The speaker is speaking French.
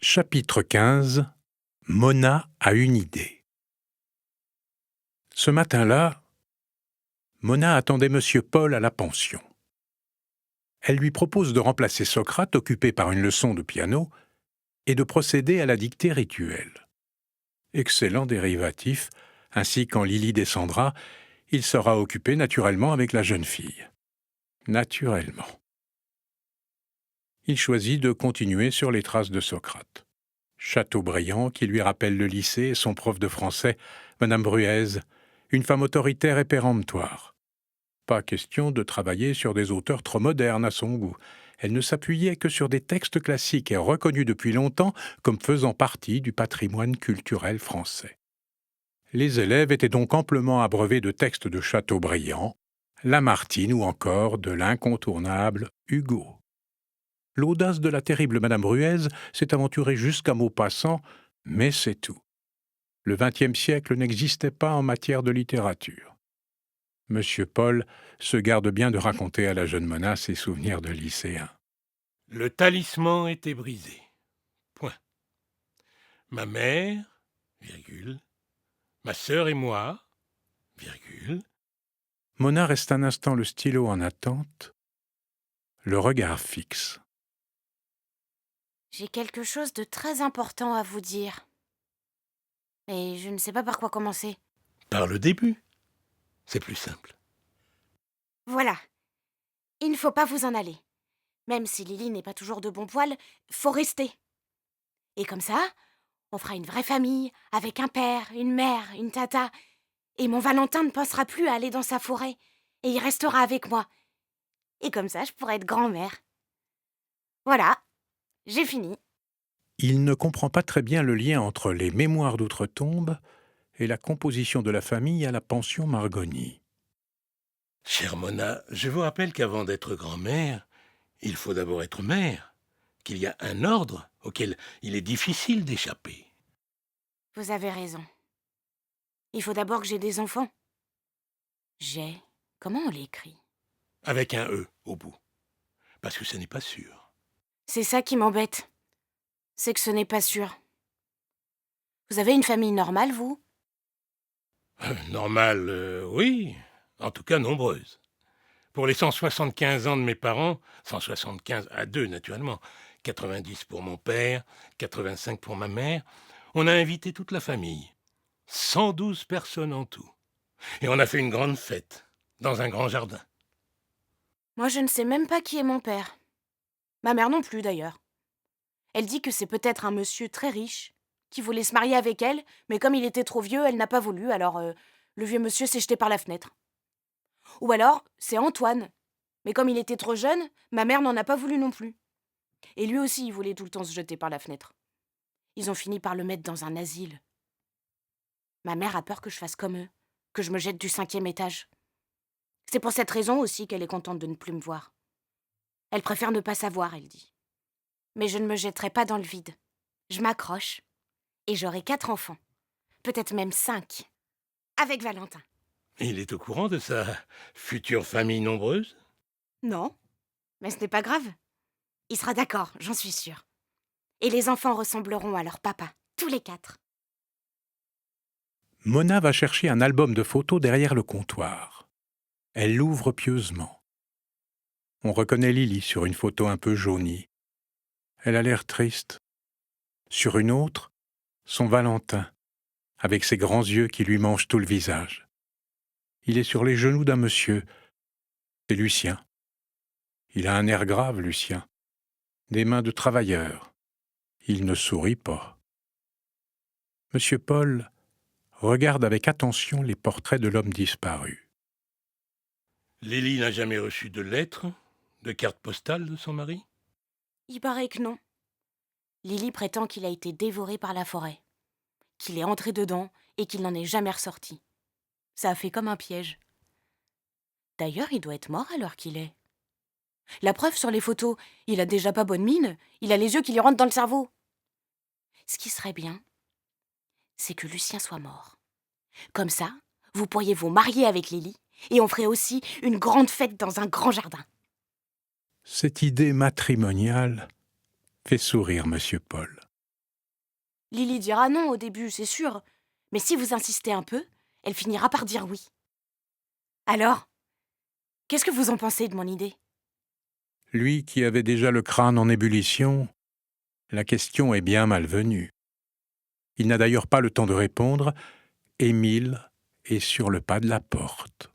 Chapitre 15. Mona a une idée. Ce matin-là, Mona attendait Monsieur Paul à la pension. Elle lui propose de remplacer Socrate, occupé par une leçon de piano, et de procéder à la dictée rituelle. Excellent dérivatif, ainsi quand Lily descendra, il sera occupé naturellement avec la jeune fille. Naturellement. Il choisit de continuer sur les traces de Socrate. Chateaubriand, qui lui rappelle le lycée, et son prof de français, Madame Bruez, une femme autoritaire et péremptoire. Pas question de travailler sur des auteurs trop modernes à son goût. Elle ne s'appuyait que sur des textes classiques et reconnus depuis longtemps comme faisant partie du patrimoine culturel français. Les élèves étaient donc amplement abreuvés de textes de Chateaubriand, Lamartine ou encore de l'incontournable Hugo. L'audace de la terrible Madame Bruez s'est aventurée jusqu'à Maupassant, mais c'est tout. Le XXe siècle n'existait pas en matière de littérature. Monsieur Paul se garde bien de raconter à la jeune Mona ses souvenirs de lycéen. Le talisman était brisé. Point. Ma mère, virgule, ma sœur et moi, virgule. Mona reste un instant le stylo en attente, le regard fixe. J'ai quelque chose de très important à vous dire. Et je ne sais pas par quoi commencer. Par le début. C'est plus simple. Voilà. Il ne faut pas vous en aller. Même si Lily n'est pas toujours de bon poil, faut rester. Et comme ça, on fera une vraie famille, avec un père, une mère, une tata. Et mon Valentin ne pensera plus à aller dans sa forêt. Et il restera avec moi. Et comme ça, je pourrai être grand-mère. Voilà. J'ai fini. Il ne comprend pas très bien le lien entre les mémoires d'outre-tombe et la composition de la famille à la pension Margoni. Chère Mona, je vous rappelle qu'avant d'être grand-mère, il faut d'abord être mère, qu'il y a un ordre auquel il est difficile d'échapper. Vous avez raison. Il faut d'abord que j'ai des enfants. J'ai... Comment on l'écrit ? Avec un E au bout. Parce que ce n'est pas sûr. C'est ça qui m'embête. C'est que ce n'est pas sûr. Vous avez une famille normale, vous ? Normal, oui. En tout cas, nombreuse. Pour les 175 ans de mes parents, 175 à deux naturellement, 90 pour mon père, 85 pour ma mère, on a invité toute la famille. 112 personnes en tout. Et on a fait une grande fête, dans un grand jardin. Moi, je ne sais même pas qui est mon père. Ma mère non plus, d'ailleurs. Elle dit que c'est peut-être un monsieur très riche, qui voulait se marier avec elle, mais comme il était trop vieux, elle n'a pas voulu, alors le vieux monsieur s'est jeté par la fenêtre. Ou alors, c'est Antoine. Mais comme il était trop jeune, ma mère n'en a pas voulu non plus. Et lui aussi, il voulait tout le temps se jeter par la fenêtre. Ils ont fini par le mettre dans un asile. Ma mère a peur que je fasse comme eux, que je me jette du 5e étage. C'est pour cette raison aussi qu'elle est contente de ne plus me voir. Elle préfère ne pas savoir, elle dit. Mais je ne me jetterai pas dans le vide. Je m'accroche. Et j'aurai 4 enfants. Peut-être même 5. Avec Valentin. Il est au courant de sa future famille nombreuse ? Non, mais ce n'est pas grave. Il sera d'accord, j'en suis sûre. Et les enfants ressembleront à leur papa, tous les 4. Mona va chercher un album de photos derrière le comptoir. Elle l'ouvre pieusement. On reconnaît Lily sur une photo un peu jaunie. Elle a l'air triste. Sur une autre, son Valentin, avec ses grands yeux qui lui mangent tout le visage. Il est sur les genoux d'un monsieur. C'est Lucien. Il a un air grave, Lucien. Des mains de travailleur. Il ne sourit pas. Monsieur Paul regarde avec attention les portraits de l'homme disparu. Lily n'a jamais reçu de lettres, de carte postale de son mari ? Il paraît que non. Lily prétend qu'il a été dévoré par la forêt, qu'il est entré dedans et qu'il n'en est jamais ressorti. Ça a fait comme un piège. D'ailleurs, il doit être mort à l'heure qu'il est. La preuve sur les photos, il a déjà pas bonne mine, il a les yeux qui lui rentrent dans le cerveau. Ce qui serait bien, c'est que Lucien soit mort. Comme ça, vous pourriez vous marier avec Lily et on ferait aussi une grande fête dans un grand jardin. Cette idée matrimoniale fait sourire Monsieur Paul. Lily dira non au début, c'est sûr. Mais si vous insistez un peu, elle finira par dire oui. Alors, qu'est-ce que vous en pensez de mon idée? Lui qui avait déjà le crâne en ébullition, la question est bien malvenue. Il n'a d'ailleurs pas le temps de répondre. Émile est sur le pas de la porte.